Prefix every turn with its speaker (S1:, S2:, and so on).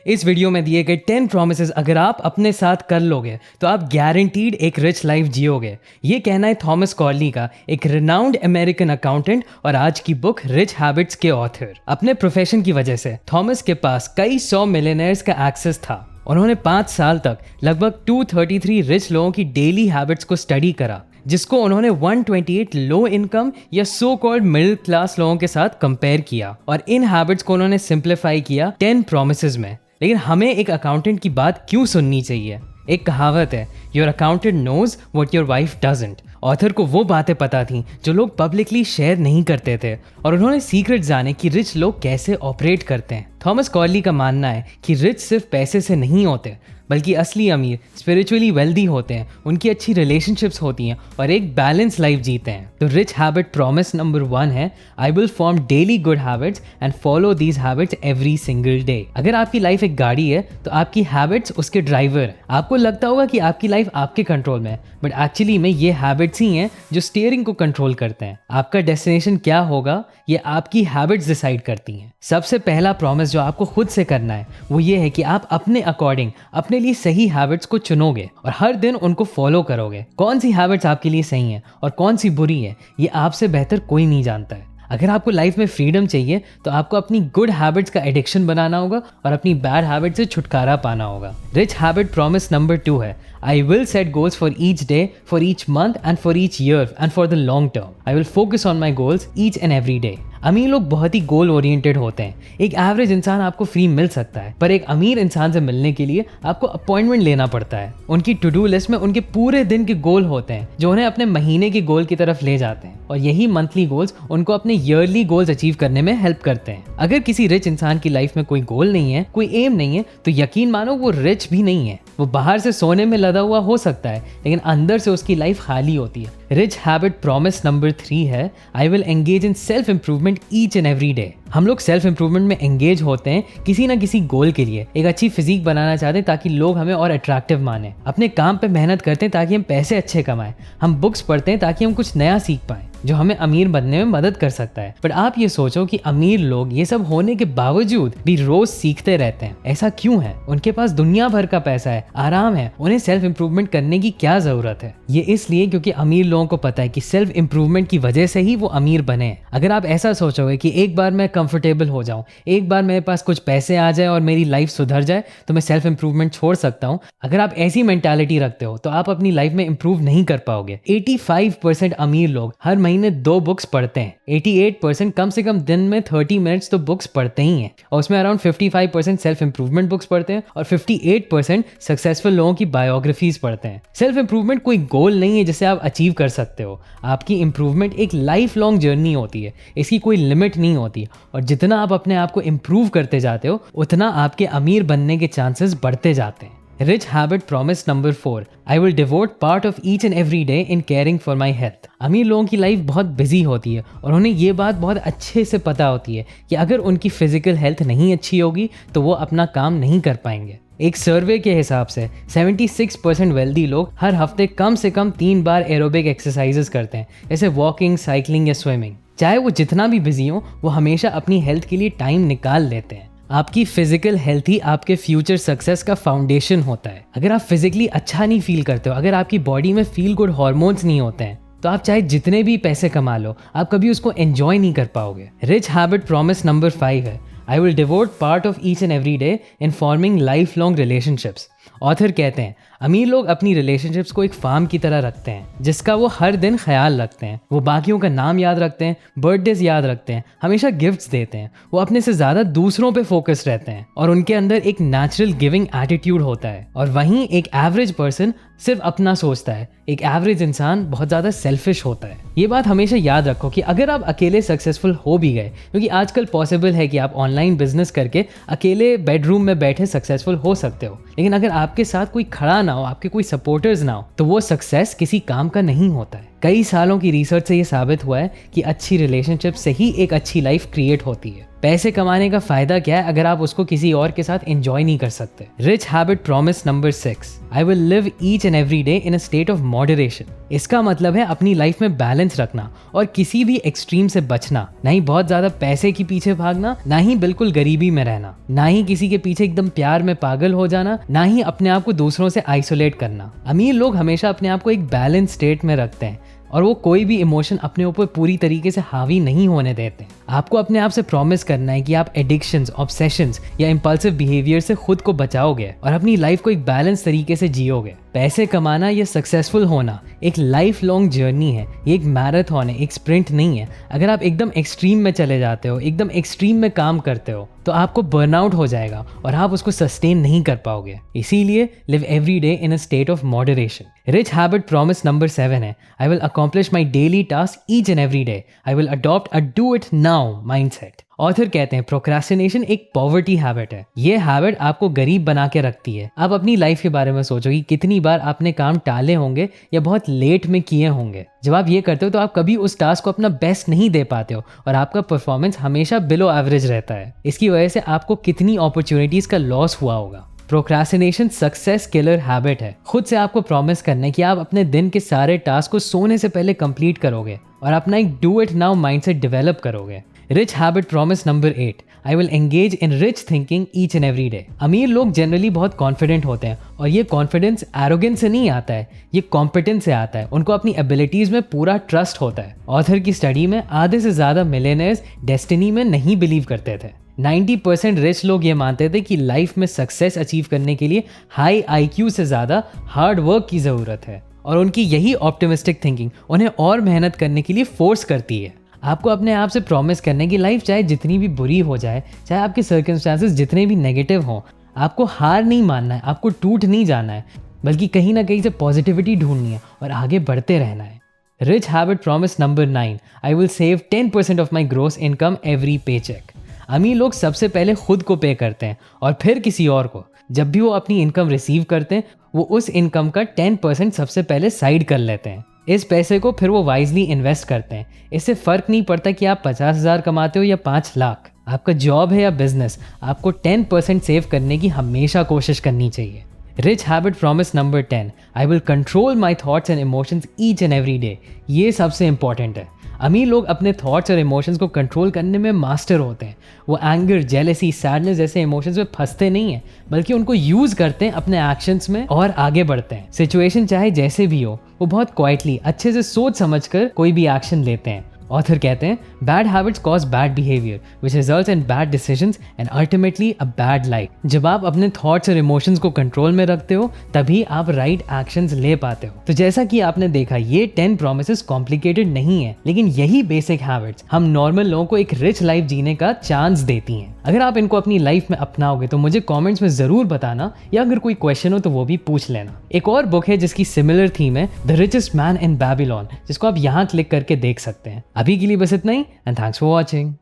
S1: इस वीडियो में दिए गए 10 प्रॉमिसेस अगर आप अपने साथ कर लोगे तो आप गारंटीड एक रिच लाइफ जियोगे। ये कहना है थॉमस कॉर्ली का, एक रिनाउंड अमेरिकन अकाउंटेंट और आज की बुक रिच हैबिट्स के ऑथर। अपने प्रोफेशन की वजह से थॉमस के पास कई 100 मिलियनेयर्स का एक्सेस था। उन्होंने 5 साल तक लगभग 233 रिच लोगों की डेली हैबिट्स को स्टडी करा, जिसको उन्होंने 128 लो इनकम या सो कॉल्ड मिडिल क्लास लोगों के साथ कंपेयर किया और इन हैबिट्स को उन्होंने सिंप्लीफाई किया 10 प्रॉमिसेस में। लेकिन हमें एक अकाउंटेंट की बात क्यों सुननी चाहिए? एक कहावत है, your accountant knows what your wife doesn't. Author को वो बातें पता थी जो लोग पब्लिकली शेयर नहीं करते थे और उन्होंने सीक्रेट जाने कि रिच लोग कैसे ऑपरेट करते हैं। थॉमस कॉर्ली का मानना है कि रिच सिर्फ पैसे से नहीं होते, बल्कि असली अमीर स्पिरिचुअली वेल्दी होते हैं, उनकी अच्छी रिलेशनशिप्स होती हैं और एक बैलेंस लाइफ जीते हैं। तो रिच हैबिट प्रॉमिस नंबर 1 है, I will form daily good habits and follow these habits every single day. अगर आपकी लाइफ एक गाड़ी है तो आपकी हैबिट्स उसके ड्राइवर हैं। आपको लगता होगा कि आपकी लाइफ आपके कंट्रोल में है, बट एक्चुअली में ये हैबिट्स ही हैं जो स्टीयरिंग को कंट्रोल करते हैं। आपका डेस्टिनेशन क्या होगा ये आपकी हैबिट्स डिसाइड करती हैं। सबसे पहला प्रॉमिस जो आपको खुद से करना है वो ये है कि आप अपने अकॉर्डिंग अपने लिए सही हैबिट्स को चुनोगे और हर दिन उनको फॉलो करोगे। कौन सी हैबिट्स आपके लिए सही हैं और कौन सी बुरी है ये आपसे बेहतर कोई नहीं जानता है। अगर आपको लाइफ में फ्रीडम चाहिए तो आपको अपनी गुड हैबिट्स का एडिक्शन बनाना होगा और अपनी बैड हैबिट से छुटकारा पाना होगा। रिच हैबिट प्रॉमिस नंबर 2 है, I will set goals for each day, for each month and for each year and for the long term. I will focus on my goals each and every day. अमीर लोग बहुत ही goal oriented होते हैं। एक average इंसान आपको free मिल सकता है, पर एक अमीर इंसान से मिलने के लिए आपको अपॉइंटमेंट लेना पड़ता है। उनकी टू डू लिस्ट में उनके पूरे दिन के गोल होते हैं जो उन्हें अपने महीने के गोल की तरफ ले जाते हैं और यही मंथली गोल्स उनको अपने ईयरली गोल्स अचीव करने में हेल्प करते हैं। अगर किसी रिच इंसान की लाइफ में कोई गोल नहीं है, कोई एम नहीं है, तो यकीन मानो वो रिच भी नहीं है। वो बाहर से सोने में लदा हुआ हो सकता है, लेकिन अंदर से उसकी लाइफ खाली होती है। रिच हैबिट प्रॉमिस नंबर 3 है, आई will engage in self improvement each and every day. हम लोग सेल्फ इंप्रूवमेंट में एंगेज होते हैं किसी ना किसी गोल के लिए। एक अच्छी फिजिक बनाना चाहते हैं ताकि लोग हमें और अट्रैक्टिव माने। अपने काम पे मेहनत करते हैं ताकि हम पैसे अच्छे कमाएं। हम बुक्स पढ़ते हैं ताकि हम कुछ नया सीख पाएं जो हमें अमीर बनने में मदद कर सकता है। बट आप ये सोचो कि अमीर लोग ये सब होने के बावजूद भी रोज सीखते रहते हैं। ऐसा क्यों है? उनके पास दुनिया भर का पैसा है, आराम है, उन्हें सेल्फ इंप्रूवमेंट करने की क्या जरूरत है? ये इसलिए क्योंकि अमीर लोगों को पता है कि सेल्फ इंप्रूवमेंट की वजह से ही वो अमीर बने हैं। अगर आप ऐसा सोचोगे कि एक बार मैं कंफर्टेबल हो जाऊं, एक बार मेरे पास कुछ पैसे आ जाए और मेरी लाइफ सुधर जाए तो मैं सेल्फ इंप्रूवमेंट छोड़ सकता हूं, अगर आप ऐसी मेंटालिटी रखते हो तो आप अपनी लाइफ में इंप्रूव नहीं कर पाओगे। 85% अमीर लोग हर महीने 2 बुक्स पढ़ते हैं। 88% कम से कम दिन में 30 मिनट्स तो बुक्स पढ़ते ही हैं और उसमें अराउंड 55% सेल्फ इंप्रूवमेंट बुक्स पढ़ते हैं और 58% सक्सेसफुल लोगों की बायोग्राफीज पढ़ते हैं। सेल्फ इंप्रूवमेंट कोई गोल नहीं है जिसे आप अचीव कर सकते हो। आपकी इंप्रूवमेंट एक लाइफ लॉन्ग जर्नी होती है, इसकी कोई लिमिट नहीं होती और जितना आप अपने आप को इंप्रूव करते जाते हो उतना आपके अमीर बनने के चांसेस बढ़ते जाते हैं। Rich habit promise number 4, I will devote part of each and every day in caring for my health. अमीर लोगों की लाइफ बहुत बिजी होती है और उन्हें ये बात बहुत अच्छे से पता होती है कि अगर उनकी फिजिकल हेल्थ नहीं अच्छी होगी तो वो अपना काम नहीं कर पाएंगे। एक सर्वे के हिसाब से 76% वेल्दी लोग हर हफ्ते कम से कम 3 बार एरोबिक एक्सरसाइजेस करते हैं, जैसे वॉकिंग, साइकिलिंग या स्विमिंग। चाहे वो जितना भी बिजी हो, वो हमेशा अपनी हेल्थ के लिए टाइम निकाल लेते हैं। आपकी फिजिकल हेल्थ ही आपके फ्यूचर सक्सेस का फाउंडेशन होता है। अगर आप फिजिकली अच्छा नहीं फील करते हो, अगर आपकी बॉडी में फील गुड हार्मोन्स नहीं होते हैं, तो आप चाहे जितने भी पैसे कमा लो, आप कभी उसको एंजॉय नहीं कर पाओगे। रिच हैबिट प्रॉमिस नंबर 5 है, I will devote part of each and every day in forming lifelong relationships. Author कहते हैं अमीर लोग अपनी रिलेशनशिप्स को एक फार्म की तरह रखते हैं जिसका वो हर दिन ख्याल रखते हैं। वो बाकियों का नाम याद रखते हैं, बर्थडेज याद रखते हैं, हमेशा गिफ्ट्स देते हैं। वो अपने से ज़्यादा दूसरों पे फोकस रहते हैं और उनके अंदर एक नेचुरल गिविंग एटीट्यूड होता है। और वहीं एक एवरेज पर्सन सिर्फ अपना सोचता है। एक एवरेज इंसान बहुत ज़्यादा सेल्फिश होता है। ये बात हमेशा याद रखो कि अगर आप अकेले सक्सेसफुल हो भी गए, क्योंकि आजकल पॉसिबल है कि आप ऑनलाइन बिजनेस करके अकेले बेडरूम में बैठे सक्सेसफुल हो सकते हो, लेकिन अगर आपके साथ कोई खड़ा ना हो, आपके कोई सपोर्टर्स ना हो, तो वो सक्सेस किसी काम का नहीं होता है। कई सालों की रिसर्च से ये साबित हुआ है कि अच्छी रिलेशनशिप से ही एक अच्छी लाइफ क्रिएट होती है। पैसे कमाने का फायदा क्या है अगर आप उसको किसी और के साथ एंजॉय नहीं कर सकते। Rich habit promise number 6, I will live each and every day in a state of moderation. इसका मतलब है अपनी लाइफ में बैलेंस रखना और किसी भी एक्सट्रीम से बचना। ना ही बहुत ज्यादा पैसे के पीछे भागना, ना ही बिल्कुल गरीबी में रहना, ना ही किसी के पीछे एकदम प्यार में पागल हो जाना, ना ही अपने आप को दूसरों से आइसोलेट करना। अमीर लोग हमेशा अपने आप को एक बैलेंस स्टेट में रखते हैं और वो कोई भी इमोशन अपने ऊपर पूरी तरीके से हावी नहीं होने देते। आपको अपने आप से प्रॉमिस करना है कि आप एडिक्शंस, ऑब्सेशंस या इम्पल्सिव बिहेवियर से खुद को बचाओगे और अपनी लाइफ को एक बैलेंस तरीके से जियोगे। पैसे कमाना या सक्सेसफुल होना एक लाइफ लॉन्ग जर्नी है, ये एक मैराथन है, एक स्प्रिंट नहीं है। अगर आप एकदम एक्सट्रीम में चले जाते हो, एकदम एक्सट्रीम में काम करते हो, तो आपको बर्नआउट हो जाएगा और आप उसको सस्टेन नहीं कर पाओगे। इसीलिए live every day in a state of moderation. Rich habit promise number 7 है, I will accomplish my daily task each and every day, I will adopt a do it now mindset. Author कहते हैं procrastination एक poverty habit है। ये habit आपको गरीब बना के रखती है। आप अपनी लाइफ के बारे में सोचो कि कितनी बार आपने काम टाले होंगे या बहुत लेट में किए होंगे। जब आप ये करते हो तो आप कभी उस टास्क को अपना बेस्ट नहीं दे पाते हो और आपका परफॉर्मेंस हमेशा बिलो एवरेज रहता है। इसकी वजह से आपको कितनी अपॉर्चुनिटीज का लॉस हुआ होगा। प्रोक्रेस्टिनेशन सक्सेस किलर हैबिट है। खुद से आपको प्रॉमिस करना है कि आप अपने दिन के सारे टास्क को सोने से पहले कंप्लीट करोगे और अपना एक do it now mindset develop करोगे। Rich habit promise number 8, I will engage in rich thinking each and every day. अमीर लोग जनरली बहुत कॉन्फिडेंट होते हैं और ये कॉन्फिडेंस एरोगेंस से नहीं आता है, ये कॉम्पिटेंस से आता है। उनको अपनी एबिलिटीज में पूरा ट्रस्ट होता है। ऑथर की स्टडी में आधे से ज्यादा मिलियनेयर्स डेस्टिनी में नहीं बिलीव करते थे। 90% रिच लोग ये मानते थे कि लाइफ में सक्सेस अचीव करने के लिए हाई IQ से ज्यादा हार्ड वर्क की जरूरत है और उनकी यही ऑप्टिमिस्टिक थिंकिंग उन्हें और मेहनत करने के लिए फोर्स करती है। आपको अपने आप से प्रॉमिस करने की लाइफ चाहे जितनी भी बुरी हो जाए, चाहे आपके सर्कमस्टांसेस जितने भी नेगेटिव हों, आपको हार नहीं मानना है, आपको टूट नहीं जाना है, बल्कि कहीं ना कहीं से पॉजिटिविटी ढूंढनी है और आगे बढ़ते रहना है। Rich habit promise number 9, I will save 10% of my gross income every पे चेक। अमीर लोग सबसे पहले खुद को पे करते हैं और फिर किसी और को। जब भी वो अपनी इनकम रिसीव करते हैं, वो उस इनकम का 10% सबसे पहले साइड कर लेते हैं। इस पैसे को फिर वो वाइजली इन्वेस्ट करते हैं। इससे फर्क नहीं पड़ता कि आप 50,000 कमाते हो या 5 लाख। आपका जॉब है या बिजनेस, आपको 10% सेव करने की हमेशा कोशिश करनी चाहिए। Rich habit promise number 10, I will control my thoughts and emotions each and every day. ये सबसे इंपॉर्टेंट है। अमीर लोग अपने थॉट्स और इमोशंस को कंट्रोल करने में मास्टर होते हैं। वो एंगर, जेलेसी, सैडनेस जैसे इमोशंस में फंसते नहीं हैं, बल्कि उनको यूज करते हैं अपने एक्शंस में और आगे बढ़ते हैं। सिचुएशन चाहे जैसे भी हो, वो बहुत क्वाइटली, अच्छे से सोच समझकर कोई भी एक्शन लेते हैं। ऑथर कहते हैं bad habits cause bad behaviour which results in bad decisions and ultimately a bad life. जब आप अपने थॉट्स और इमोशंस को कंट्रोल में रखते हो, तभी आप राइट एक्शंस ले पाते हो। तो जैसा कि आपने देखा, ये 10 प्रोमिसेस कॉम्प्लिकेटेड नहीं है, लेकिन यही बेसिक हैबिट्स हम नॉर्मल लोगों को एक रिच लाइफ जीने का चांस देती हैं। अगर आप इनको अपनी लाइफ में अपनाओगे तो मुझे कमेंट्स में जरूर बताना, या अगर कोई क्वेश्चन हो तो वो भी पूछ लेना। एक और बुक है जिसकी सिमिलर थीम है, the richest man in Babylon, जिसको आप यहाँ क्लिक करके देख सकते हैं। अभी के लिए बस इतना ही, एंड थैंक्स फॉर वॉचिंग।